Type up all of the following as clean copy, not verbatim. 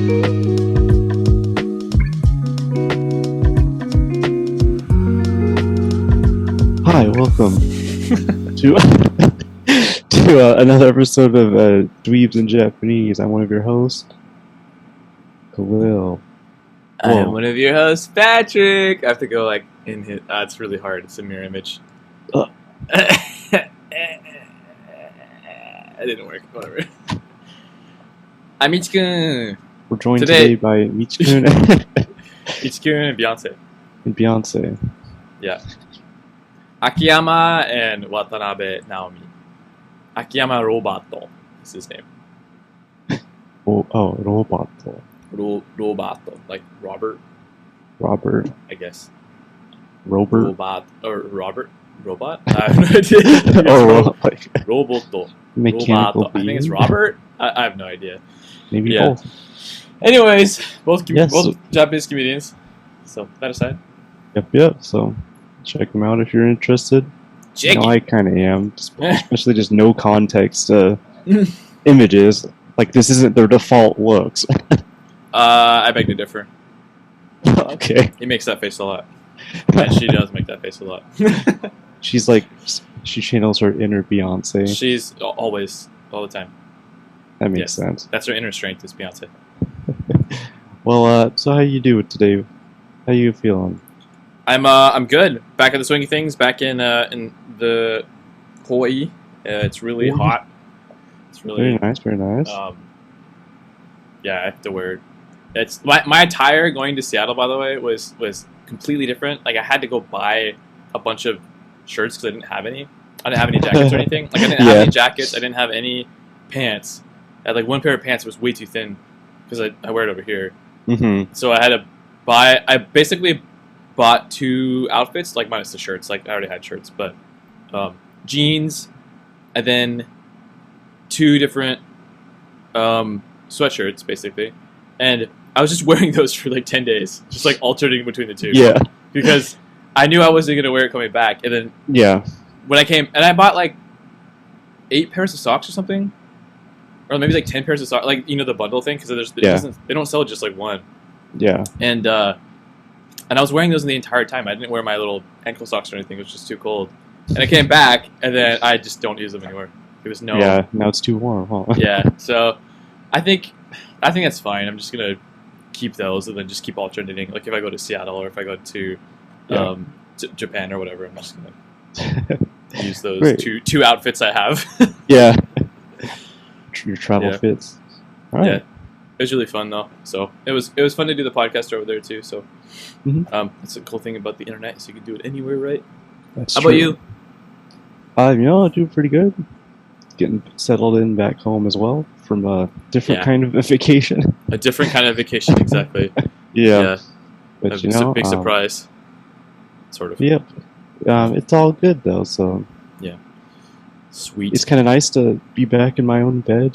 Hi, welcome to another episode of Dweebz Japanese. I'm one of your hosts, Khalil. I am one of your hosts, Patrick. I have to go like in his. It's really hard. It's a mirror image. It didn't work. Whatever. I'm Michi-kun. We're joined today by Michi-kun. Michi-kun and Beyonce. And Beyonce. Yeah. Akiyama and Watanabe Naomi. Akiyama Robato is his name. Robato. Robato. Like Robert, I guess. Robert? Robert? Robot? I have no idea. Roboto. Mechanical Robato. I think it's Robert? I have no idea. Maybe both. Anyways, both Japanese comedians. So, that aside. Yep. So, check them out if you're interested. I kind of am. Especially just no context images. Like, this isn't their default looks. I beg to differ. Okay. He makes that face a lot. And she does make that face a lot. She's like, she channels her inner Beyonce. She's always, all the time. That makes sense. That's her inner strength is Beyonce. Well, so how you doing today? How you feeling? I'm good. Back in the swing of things. Back in the Hawaii. It's really hot. It's really very nice. Yeah, I have to wear. It's my attire going to Seattle. By the way, was completely different. Like I had to go buy a bunch of shirts because I didn't have any. I didn't have any jackets or anything. Like I didn't have any jackets. I didn't have any pants. I had like one pair of pants was way too thin because I wear it over here. Mm-hmm. So I had to buy. I basically bought 2 outfits, like minus the shirts. Like I already had shirts, but jeans, and then 2 different sweatshirts, basically. And I was just wearing those for like 10 days, just like alternating between the 2. Yeah. Because I knew I wasn't gonna wear it coming back, and then when I came, and I bought like 8 pairs of socks or something, or maybe like 10 pairs of socks, like the bundle thing, because they don't sell just like one. Yeah. And I was wearing those the entire time. I didn't wear my little ankle socks or anything. It was just too cold. And I came back, and then I just don't use them anymore. It was no. Yeah. Now it's too warm, huh? Yeah. So I think that's fine. I'm just gonna keep those and then just keep alternating. Like if I go to Seattle or if I go to Japan or whatever, I'm just gonna use those two outfits I have. Yeah. Your travel fits. All right. Yeah. It was really fun though. So it was fun to do the podcast over there too. So that's a cool thing about the internet. So you can do it anywhere, right? How about you? I do pretty good. Getting settled in back home as well from a different kind of vacation. A different kind of vacation, exactly. Yeah. But it's a big surprise. Sort of. Yep. It's all good though. So yeah. Sweet. It's kind of nice to be back in my own bed.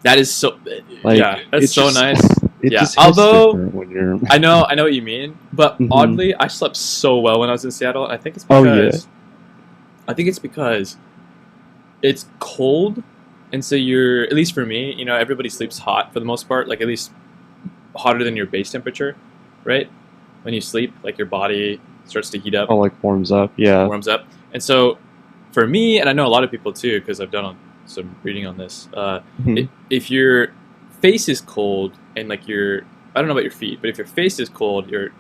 That is so. Like, that's so nice. Just although when you're... I know what you mean, but oddly, I slept so well when I was in Seattle. And I think it's because I think it's because it's cold, and so you're, at least for me, everybody sleeps hot for the most part, like at least hotter than your base temperature, right? When you sleep, like your body starts to heat up. Oh, like warms up, yeah. Warms up, and so for me, and I know a lot of people too, because I've done some reading on this. If your face is cold and like I don't know about your feet, but if your face is cold, you're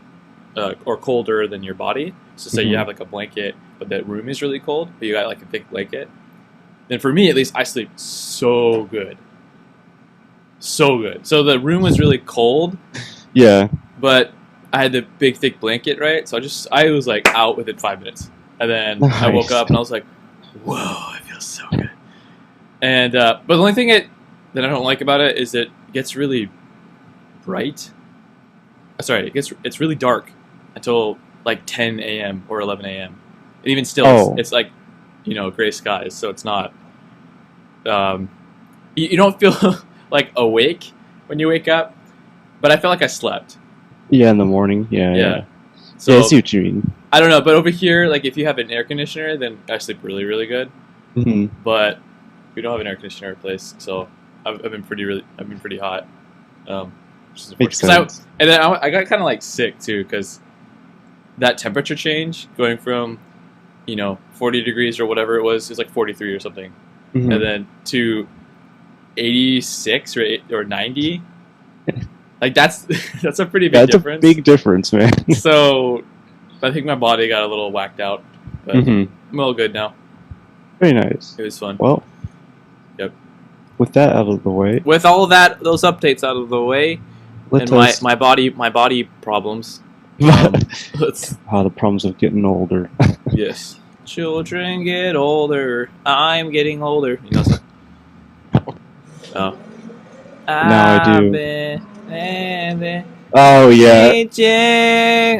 or colder than your body. So say you have like a blanket, but that room is really cold, but you got like a thick blanket. Then for me, at least, I sleep so good. So good. So the room was really cold. Yeah. But I had the big thick blanket, right? So I was like out within 5 minutes, and then I woke up and I was like, whoa, I feel so good. And but the only thing that I don't like about it is it gets really bright. Sorry, it's really dark until like 10 a.m. or 11 a.m. And even still, it's like gray skies, so it's not. You don't feel like awake when you wake up, but I feel like I slept. Yeah, in the morning. Yeah. So I see what you mean. I don't know, but over here, like if you have an air conditioner, then I sleep really, really good. But we don't have an air conditioner in place, so I've been pretty hot. Makes sense. And then I got kind of like sick too because that temperature change going from 40 degrees or whatever it was like 43 or something, and then to 86 or 90. Like that's a pretty big difference. That's a big difference, man. So I think my body got a little whacked out, but I'm all good now. Very nice. It was fun. Well, yep. With that out of the way, with all those updates out of the way, and my body problems. The problems of getting older. Yes. Children get older. I'm getting older. You know something? Oh. Now I do. Oh yeah.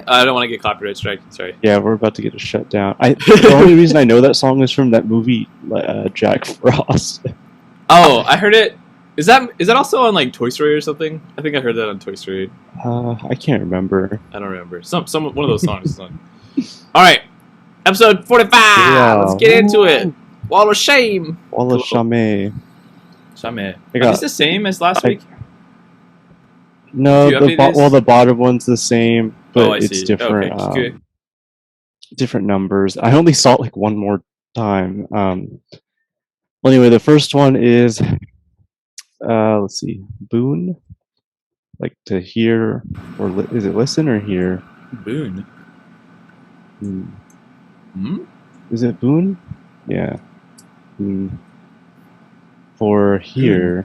I don't want to get copyright strike. Sorry. Yeah, we're about to get a shutdown. The only reason I know that song is from that movie, Jack Frost. Oh, I heard it. Is that also on like Toy Story or something? I think I heard that on Toy Story. I can't remember. I don't remember. Some one of those songs is on. All right, episode 45. Yeah. Let's get into it. Wall of Shame. Wall of Shame. Shame. Are these the same as last week? No, the bottom one's the same, but it's different. Okay, different numbers. I only saw it like one more time. Well, anyway, the first one is let's see, boon, like to hear, or is it listen or hear? Boon. Is it boon? Yeah. For hear.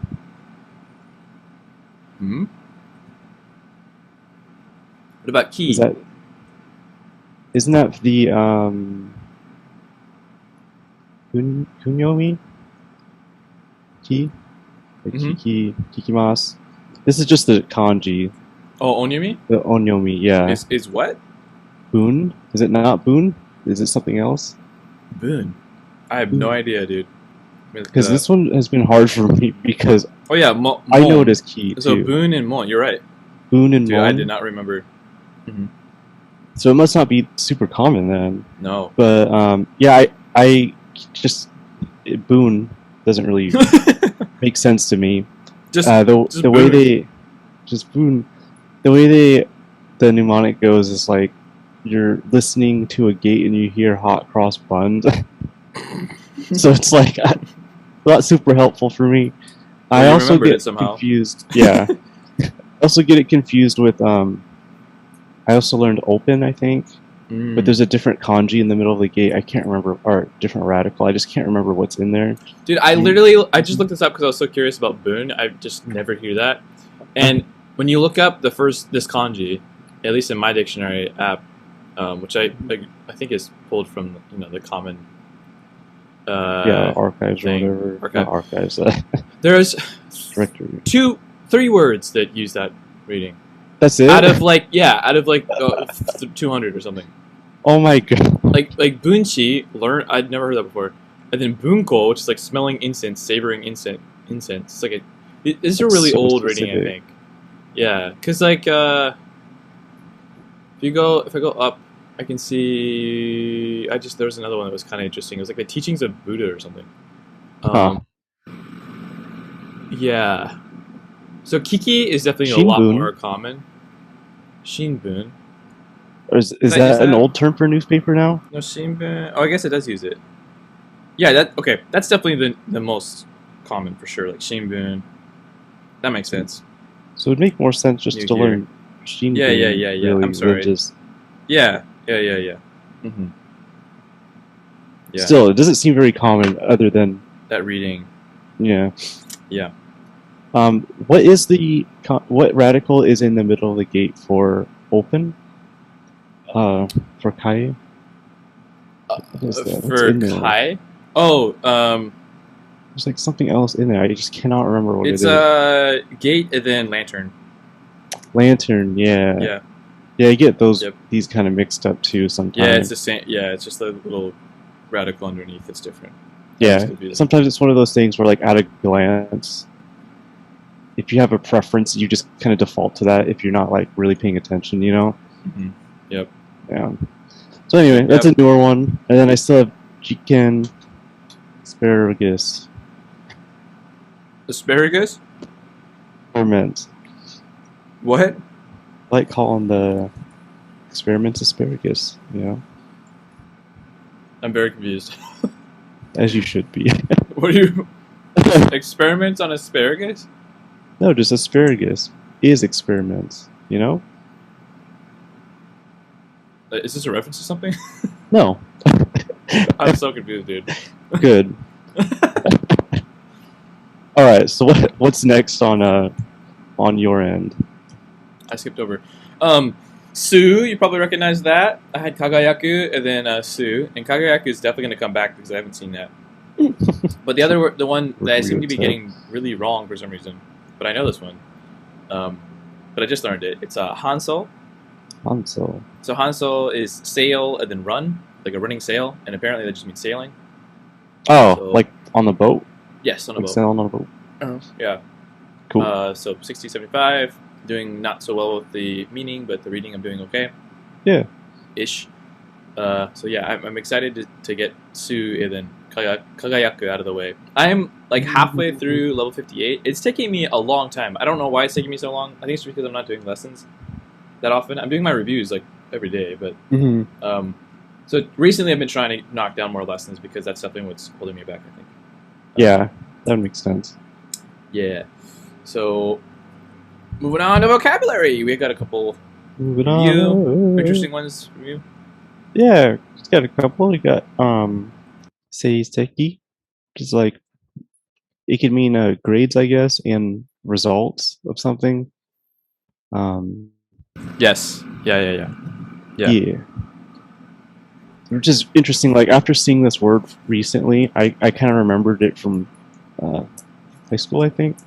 What about key? Isn't that the kunyomi? Ki? Like kikimasu. This is just the kanji. Oh, onyomi? The onyomi, yeah. Is what? Boon? Is it not boon? Is it something else? Boon. I have no idea, dude. Because this one has been hard for me because I know it as ki So too. boon and mon, you're right. Boon and mon. I did not remember. So it must not be super common then. No. But yeah, I just boon doesn't really make sense to me. The way they just boon, the way the mnemonic goes is like you're listening to a gate and you hear hot cross buns. So it's like not super helpful for me. I also get confused. Yeah. I also get it confused with I also learned open, I think. But there's a different kanji in the middle of the gate. I can't remember, or different radical. I just can't remember what's in there. Dude, I just looked this up because I was so curious about boon. I just never hear that. And when you look up this kanji, at least in my dictionary app, which I think is pulled from the common archives thing. Or whatever. Archive. Not archives. There's directory. 3 words that use that reading. That's it. Out of 200 or something. Oh my god. Like bunchi, I'd never heard that before. And then bunko, which is like smelling incense, savoring incense. It's like it's a really old reading, I think. Yeah, because like if I go up, I can see. There was another one that was kind of interesting. It was like the teachings of Buddha or something. Yeah. So kiki is definitely a lot more common. Shinbun. Is that an old term for newspaper now? No, shinbun. Oh, I guess it does use it. Yeah, that's definitely the most common for sure. Like shinbun. That makes sense. So it'd make more sense just to learn shinbun. Yeah. Really, I'm sorry. Yeah. Yeah. Still, it doesn't seem very common other than that reading. Yeah. Yeah. What radical is in the middle of the gate for open? For kai? For kai? Oh, there's like something else in there. I just cannot remember what it is. It's gate and then lantern. Lantern, yeah. Yeah. Yeah, I get these kind of mixed up too sometimes. Yeah, it's the same. Yeah, it's just the little radical underneath that's different. Yeah, sometimes it's one of those things where like at a glance, if you have a preference, you just kind of default to that if you're not like really paying attention, Yep. Yeah. So anyway, that's a newer one. And then I still have chicken asparagus. Asparagus? Ferment. What? I like calling the experiments asparagus, you know? I'm very confused. As you should be. What are you... Experiments on asparagus? No, just asparagus is experiments, you know? Is this a reference to something? No. I'm so confused, dude. Good. All right, so what's next on your end? I skipped over. Su, you probably recognize that. I had Kagayaku and then Su, and Kagayaku is definitely going to come back because I haven't seen that. But the one that I seem to be getting really wrong for some reason, but I know this one. But I just learned it. It's Hansel. Hansel. So Hansel is sail and then run, like a running sail, and apparently that just means sailing. Oh, so, like on the boat? Yes, on a boat. Sailing on a boat. Yeah. Cool. So 60, 75, doing not so well with the meaning, but the reading I'm doing okay. Yeah. Ish. So yeah, I'm excited to get Su and then Kagayaku out of the way. I'm like halfway through level 58. It's taking me a long time. I don't know why it's taking me so long. I think it's because I'm not doing lessons that often. I'm doing my reviews like every day, but so recently I've been trying to knock down more lessons because that's definitely what's holding me back, I think. Yeah, that makes sense. Yeah. So moving on to vocabulary. We got a couple interesting ones from you. Yeah, just got a couple. We got seiseki, which is like it could mean grades, I guess, and results of something. Yes. Yeah. Which is interesting. Like after seeing this word recently, I kind of remembered it from high school, I think.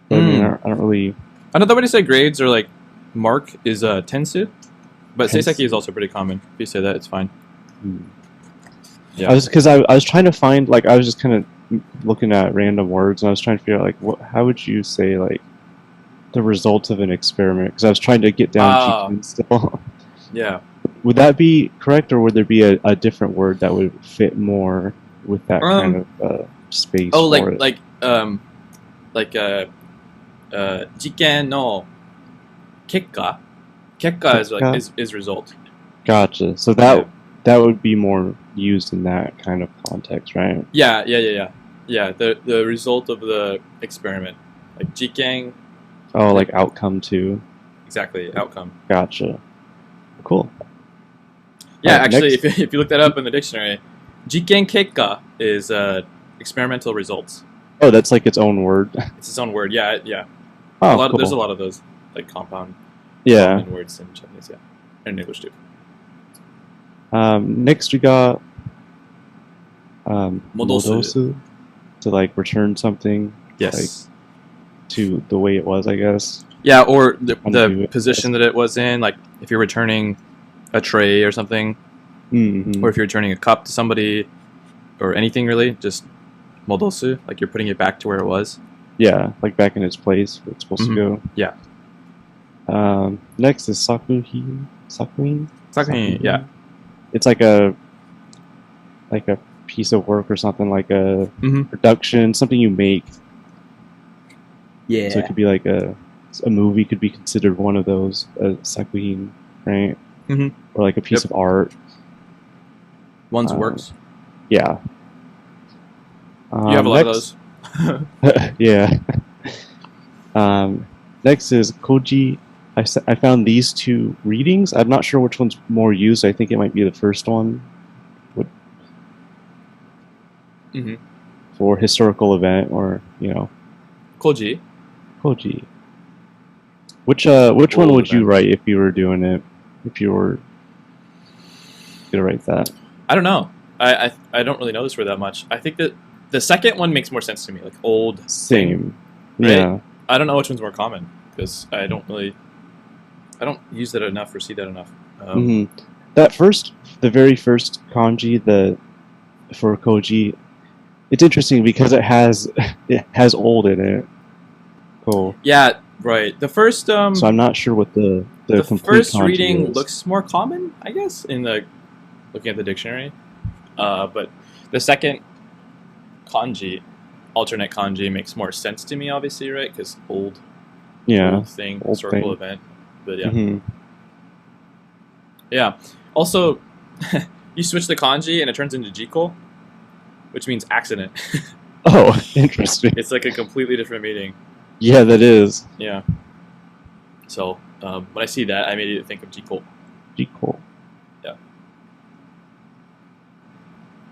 But, I mean, I don't really. Another way to say grades or like mark is tensu, but seiseki is also pretty common. If you say that, it's fine. Yeah. I was trying to find, like, I was just kind of looking at random words and I was trying to figure out like how would you say like the results of an experiment, because I was trying to get down to still. Yeah. Would that be correct, or would there be a different word that would fit more with that kind of space? Oh, like jiken no kekka. Kekka is like is result. Gotcha. So that would be more used in that kind of context, right? Yeah. The result of the experiment, like jiken. Oh, like outcome too. Exactly, outcome. Gotcha. Cool. Yeah, actually, if you look that up in the dictionary, jiken kekka is experimental results. Oh, that's like its own word. It's its own word. Yeah. Oh, cool. There's a lot of those like compound words in Japanese, and in English too. Next we got modosu, to like return something. Yes. Like, to the way it was, I guess. Yeah, or the position that it was in. Like if you're returning a tray or something, or if you're returning a cup to somebody, or anything really, just modosu, like you're putting it back to where it was. Yeah, like back in its place where it's supposed to go. Yeah. Next is sakuhin. Sakuhin, yeah. It's like a piece of work or something, like a production, something you make. Yeah. So it could be like a movie could be considered one of those, sakuhin, right? Or like a piece of art. One's works. Yeah. You have a lot of those. Yeah. Next is koji. I found these two readings. I'm not sure which one's more used. I think it might be the first one. For historical event, or Koji. Which one would you write if you were doing it? If you were gonna write that? I don't know. I don't really know this word that much. I think that the second one makes more sense to me, like old. Same. Right? Yeah. I don't know which one's more common because I don't use that enough or see that enough. The very first kanji, for koji, it's interesting because it has old in it. Cool. Yeah, right. The first so I'm not sure what the first kanji reading is. looks more common, I guess, in the looking at the dictionary. But the second kanji, alternate kanji, makes more sense to me, obviously, right? Because old. old thing, historical event. But yeah. Yeah. Also, you switch the kanji and it turns into jiko, which means accident. Oh, interesting. It's like a completely different meaning. Yeah, that is. Yeah. So when I see that, I immediately think of jiko. Jiko. Yeah.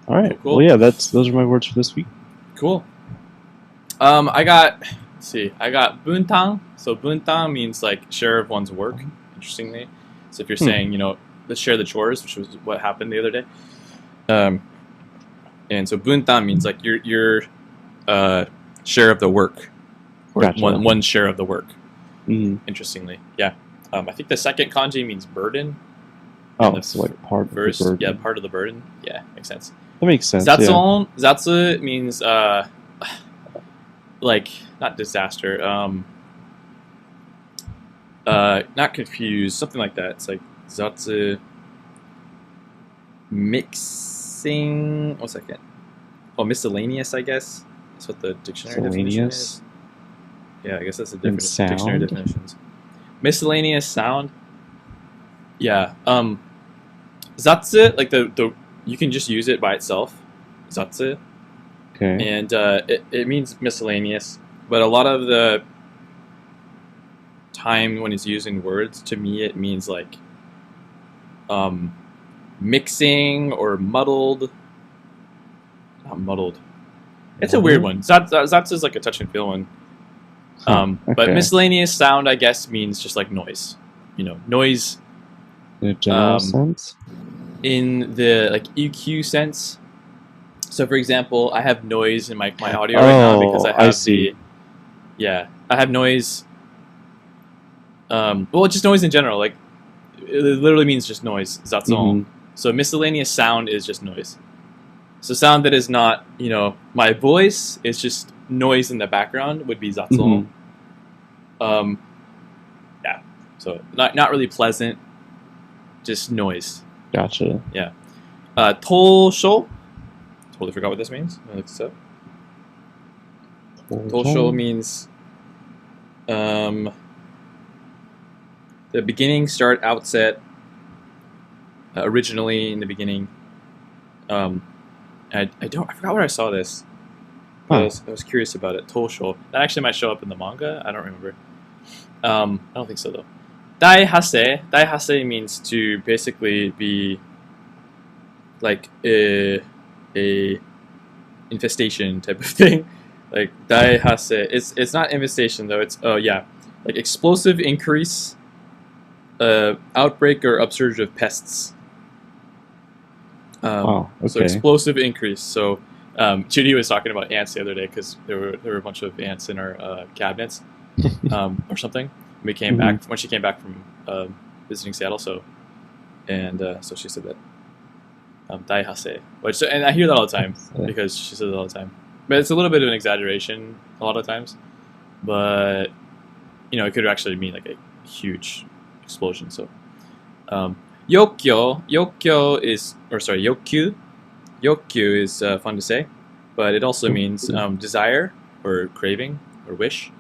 All right. Cool. Well, yeah, those are my words for this week. Cool. I got buntang. So buntang means like share of one's work. Interestingly, so if you're saying let's share the chores, which was what happened the other day. And so buntang means like your share of the work, or Gotcha. one share of the work. Interestingly, yeah. I think the second kanji means burden. Oh, it's like part of the burden. Yeah, part of the burden. Yeah, makes sense. That makes sense. Zatsu means like not disaster. Not confused. Something like that. It's like zatsu mixing. 1 second. Oh, miscellaneous. I guess that's what the dictionary definition is. Yeah, I guess that's the dictionary definitions. Miscellaneous sound. Yeah. Zatsu, like the you can just use it by itself. Zatsu. Okay. And it means miscellaneous, but a lot of the time when it's used in words, to me it means like mixing or muddled. Not muddled. It's a weird one. Zatsu is like a touch and feel one. But miscellaneous sound, I guess, means just like noise. Noise. In a general sense? In the like EQ sense. So, for example, I have noise in my audio right now because I have I have noise. Well, just noise in general. Like, it literally means just noise. Zatsu. So, miscellaneous sound is just noise. So, sound that is not, my voice is just noise in the background would be zatsu. Yeah. So, not really pleasant. Just noise. Gotcha. Yeah. Tosho. Totally forgot what this means. I looked this up. Tosho means the beginning, start, outset. Originally in the beginning. I forgot where I saw this. I was curious about it. Tosho. That actually might show up in the manga. I don't remember. I don't think so though. Daihase. Daihase means to basically be like a infestation type of thing. Like daihase. It's not infestation though. It's like explosive increase, outbreak or upsurge of pests. So explosive increase. So Judy was talking about ants the other day because there were a bunch of ants in our cabinets or something. We came back when she came back from visiting Seattle. So she said that daihase, and I hear that all the time because she says it all the time. But it's a little bit of an exaggeration a lot of times. But it could actually mean like a huge explosion. So Yokkyo is Yokkyu is fun to say, but it also means desire or craving or wish.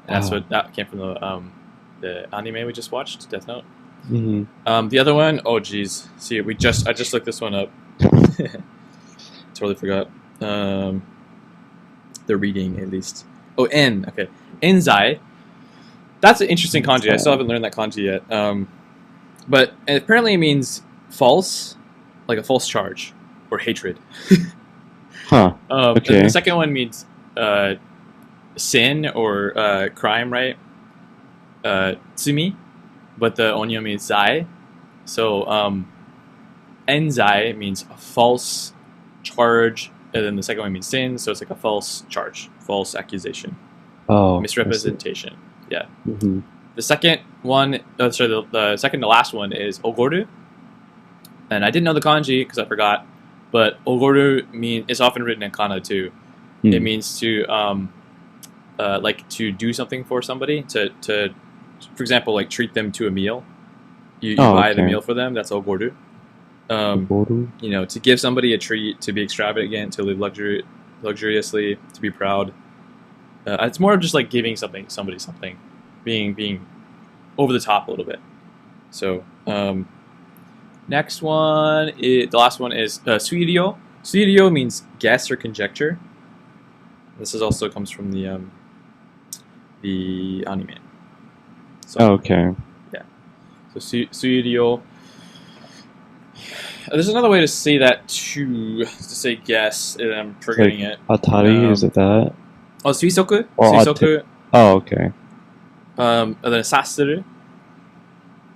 And that's what that came from the anime we just watched, Death Note. The other one, oh geez, see, I just looked this one up. Totally forgot. The reading at least. Oh, en. Okay, enzai. That's an interesting kanji. I still haven't learned that kanji yet. But apparently it means false, like a false charge or hatred. The second one means sin or crime, right? Tsumi, but the onyo means zai. So enzai means a false charge, and then the second one means sin. So it's like a false charge, false accusation, misrepresentation. Yeah. The second one, the second to last one is ogoru, and I didn't know the kanji because I forgot. But ogoru it's often written in kana too. It means to like to do something for somebody, to for example, like treat them to a meal. You buy the meal for them. That's ogoru. To give somebody a treat, to be extravagant, to live luxuriously, to be proud. It's more of just like giving somebody something. being over the top a little bit. So next one, the last one is suirio. Suirio means guess or conjecture. This is also comes from the anime. So, okay. Yeah. So suirio. There's another way to say that too. To say guess, and I'm forgetting it. Atari, is it that? Oh, suisoku. Suisoku. Oh, okay. And then sasuru.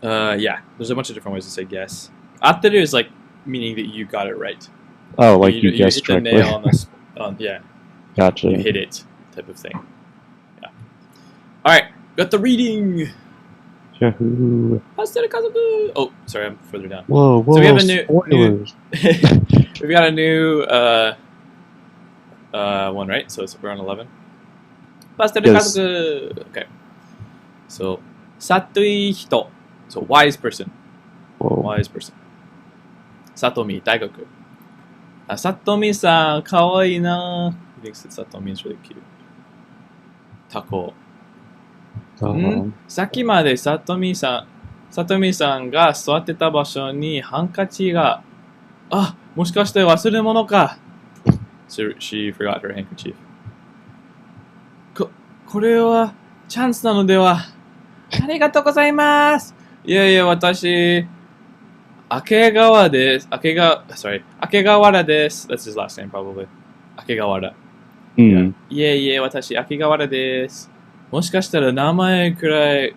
Yeah, there's a bunch of different ways to say guess. Ateru is like meaning that you got it right. Oh, like you guessed hit the correctly. nail on the yeah. Gotcha. You hit it, type of thing. Yeah. All right, got the reading. Yahoo! Oh, sorry, I'm further down. Whoa! So we have a new spoilers. we've got a new one, right? So we're on 11. Yes. Okay. So satui hito. So wise person. Whoa. Wise person. Satomi, daigaku. Satomi-san, kawaii na. He thinks that Satomi is really cute. Tako. さっきまでさとみさんが座ってた場所にハンカチが、あ、もしかして忘れ物か。So she forgot her handkerchief. これはチャンスなのでは。ありがとうございます。いやいや、私、明川です。明川原です。That's his last name, probably. 明川原。いえいえ、私、明川原です。もしかしたら名前くらい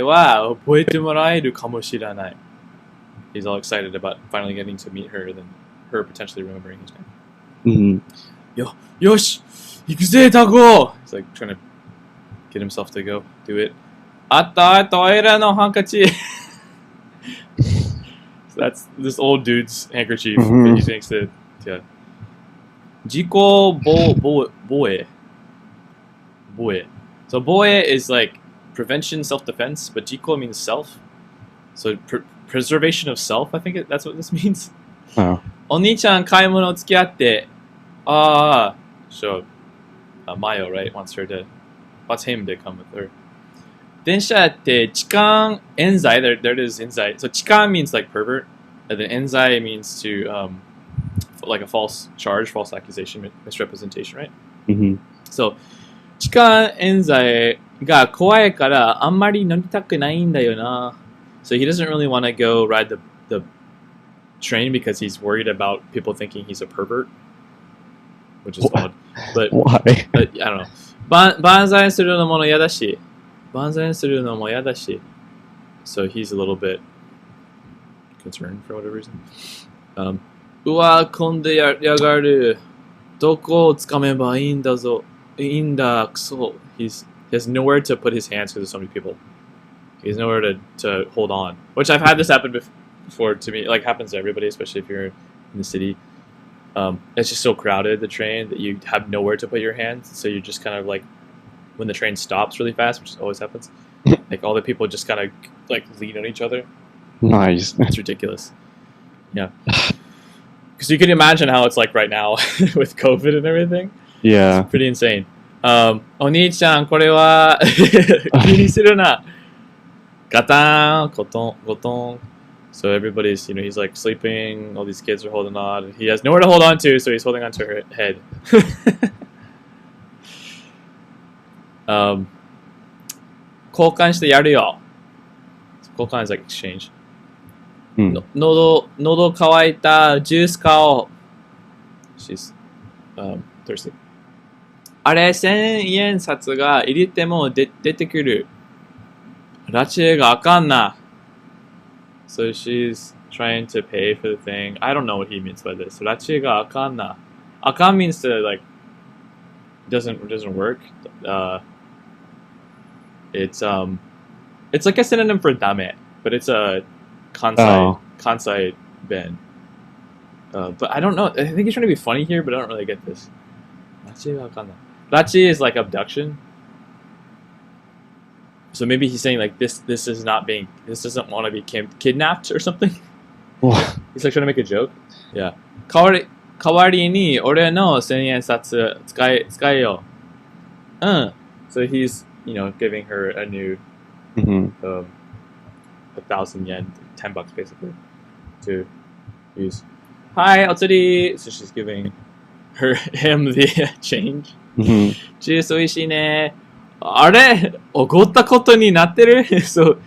は覚えてもらえるかもしれない。He's all excited about finally getting to meet her, than her potentially remembering his name. よし、行くぜ、タコ! He's like trying to get himself to go do it. あった、おいらのハンカチ. So that's this old dude's handkerchief that he thinks that, yeah. 自己防衛. So boe is like prevention, self-defense, but jiko means self. So preservation of self, I think that's what this means. Oh. お兄ちゃん買い物付き合って。So Mayo, right, wants him to come with her. 電車って痴漢冤罪. There it is, 冤罪. So 痴漢 means like pervert, and then 冤罪 means to like a false charge, false accusation, misrepresentation, right? So 痴漢冤罪が怖いからあんまり乗りたくないんだよな. So he doesn't really want to go ride the train because he's worried about people thinking he's a pervert, which is odd. But why? But I don't know. 万歳するのも嫌だし. So he's a little bit concerned for whatever reason. うわ、混んでやがる。どこをつかめばいいんだぞ。いいんだ、クソ。He has nowhere to put his hands because there's so many people. He has nowhere to hold on. Which I've had this happen before to me. Like happens to everybody, especially if you're in the city. It's just so crowded, the train, that you have nowhere to put your hands. So you're just kind of like, when the train stops really fast, which always happens, like all the people just kind of like lean on each other. Nice. It's ridiculous. Yeah. Because you can imagine how it's like right now with COVID and everything. Yeah. It's pretty insane. お兄ちゃん、これは気にするな。ガタン、ゴトン. So everybody's, he's like sleeping, all these kids are holding on. He has nowhere to hold on to, so he's holding on to her head. 交換してやるよ。交換 is like exchange. 喉乾いたジュース買おう。She's thirsty. あれ、1000円札が入れても出てくる。拉致があかんな。So she's trying to pay for the thing. I don't know what he means by this. 拉致があかんな。あかん means to like doesn't work. It's like a synonym for dame, but it's a kansai ben. But I don't know. I think he's trying to be funny here, but I don't really get this. Rachi is like abduction. So maybe he's saying like this doesn't want to be kidnapped or something. He's like trying to make a joke. Yeah. 代わりに俺の1000円札使えよ。So he's giving her a new 1,000 yen, $10 basically, to use. Hi, otsuri. So she's giving him the change. ジュース美味しいね。あれ、おごったことになってる? So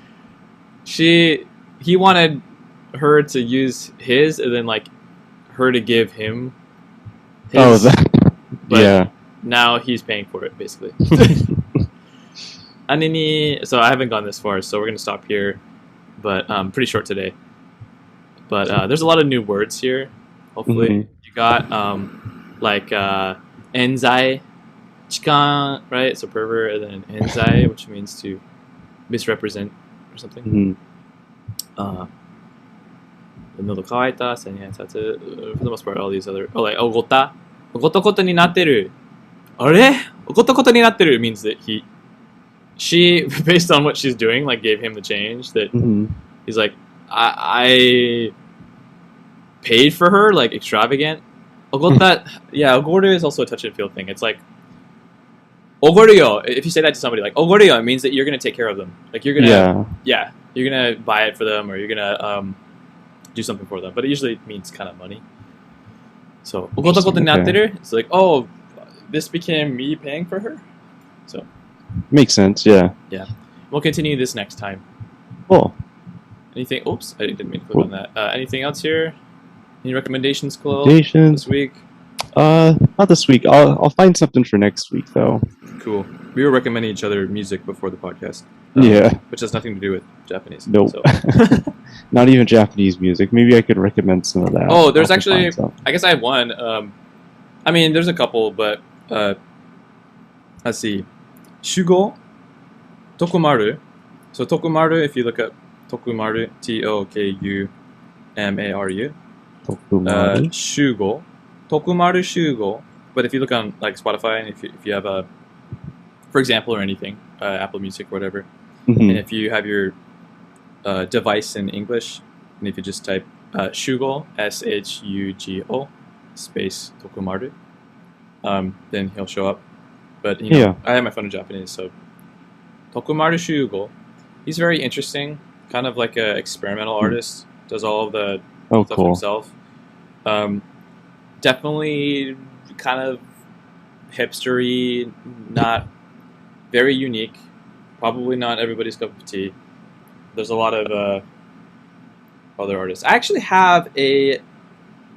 he wanted her to use his, and then like her to give him his. But now he's paying for it basically. So I haven't gone this far, so we're gonna stop here. But pretty short today. But there's a lot of new words here. Hopefully you got like enzai, chikan, right? So pervert, and then enzai, which means to misrepresent or something. Nodo kawaita, senyan satsu. For the most part, all these other. Oh, like ogota koto ni natteru. Are? Ogota koto ni natteru means that she, based on what she's doing, like gave him the change. That he's like, I paid for her, like extravagant. Ogota, ogoru is also a touch and feel thing. It's like ogoru. If you say that to somebody, like ogoru, it means that you're gonna take care of them. Like you're gonna, you're gonna buy it for them, or you're gonna do something for them. But it usually means kind of money. So ogota koto ni natteru. It's like, oh, this became me paying for her. So makes sense. Yeah. We'll continue this next time. Cool. Anything? Oops, I didn't mean to click on that. Anything else here? Any recommendations, Chloe? Recommendations this week? Not this week. I'll find something for next week though. Cool. We were recommending each other music before the podcast. Which has nothing to do with Japanese. Nope. So. Not even Japanese music. Maybe I could recommend some of that. Oh, there's actually. I guess I have one. I mean, there's a couple, but let's see. Shugo, Tokumaru. So Tokumaru, if you look up Tokumaru, Tokumaru. Shugo, Tokumaru Shugo. But if you look on like Spotify, and if you have a, for example, or anything, Apple Music, or whatever, and if you have your device in English, and if you just type Shugo, SHUGO, space Tokumaru, then he'll show up. But I have my phone in Japanese, so Tokumaru Shugo. He's very interesting, kind of like an experimental artist. Does all of the stuff himself. Definitely kind of hipstery, not very unique. Probably not everybody's cup of tea. There's a lot of other artists. I actually have a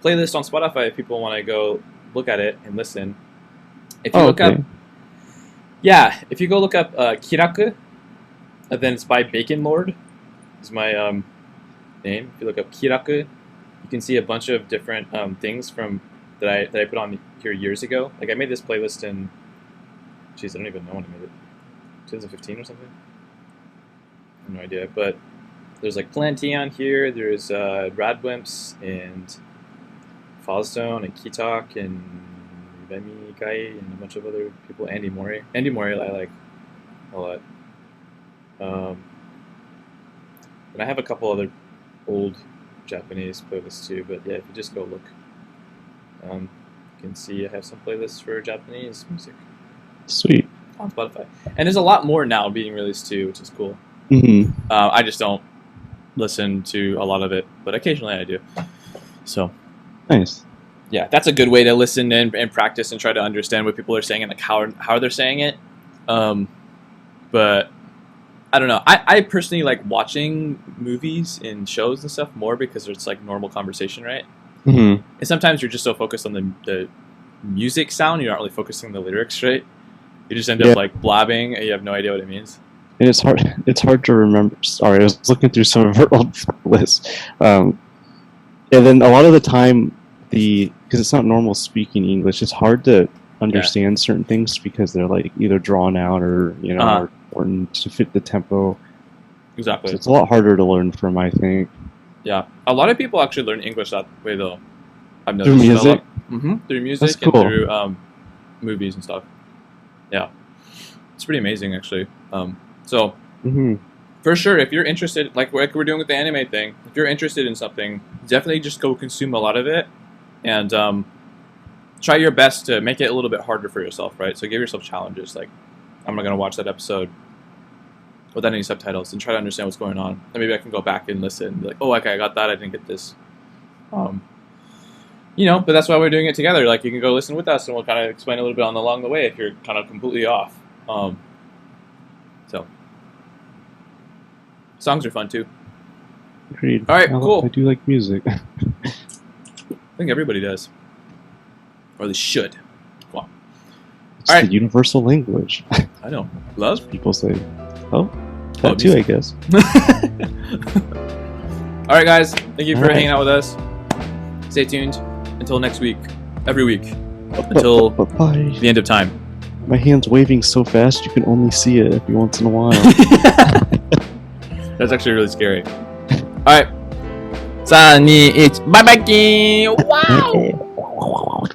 playlist on Spotify if people want to go look at it and listen. If you look up, if you go look up Kiraku, then it's by Bacon Lord. Is my name. If you look up Kiraku, you can see a bunch of different things from that I put on here years ago. Like I made this playlist in, I don't even know when I made it, 2015 or something. I have no idea, but there's like plenty on here. There's Radwimps and Fallstone and Kitok and Remy Guy and a bunch of other people. Andy Mori I like a lot. And I have a couple other old Japanese playlists too, but if you just go look, you can see I have some playlists for Japanese music. Sweet. On Spotify. And there's a lot more now being released too, which is cool. I just don't listen to a lot of it, but occasionally I do. So nice. Yeah, that's a good way to listen and practice and try to understand what people are saying and like how they're saying it. But I don't know. I personally like watching movies and shows and stuff more because it's like normal conversation, right? And sometimes you're just so focused on the music sound, you're not really focusing on the lyrics, right? You just end up like blabbing and you have no idea what it means. And it's hard to remember. Sorry, I was looking through some of our old lists. And then a lot of the time, because it's not normal speaking English, it's hard to understand certain things because they're like either drawn out or or to fit the tempo. Exactly. So it's a lot harder to learn from, I think. Yeah, a lot of people actually learn English that way though. I've noticed. Through music. Through music and through movies and stuff. Yeah, it's pretty amazing actually. So for sure, if you're interested, like we're doing with the anime thing, if you're interested in something, definitely just go consume a lot of it, and try your best to make it a little bit harder for yourself, right? So give yourself challenges, like I'm not gonna watch that episode without any subtitles and try to understand what's going on. And maybe I can go back and listen and be like, oh, okay, I got that. I didn't get this. But that's why we're doing it together. Like, you can go listen with us, and we'll kind of explain a little bit along the way if you're kind of completely off. So, songs are fun too. Agreed. All right, cool. I do like music. I think everybody does, or they should. Come on. It's the universal language. I know. Love. People say, "Oh, that too, I guess." All right, guys. Thank you for hanging out with us. Stay tuned until next week. Every week until the end of time. My hand's waving so fast you can only see it every once in a while. That's actually really scary. All right. 3、2、1、バイバイキーン。Wow.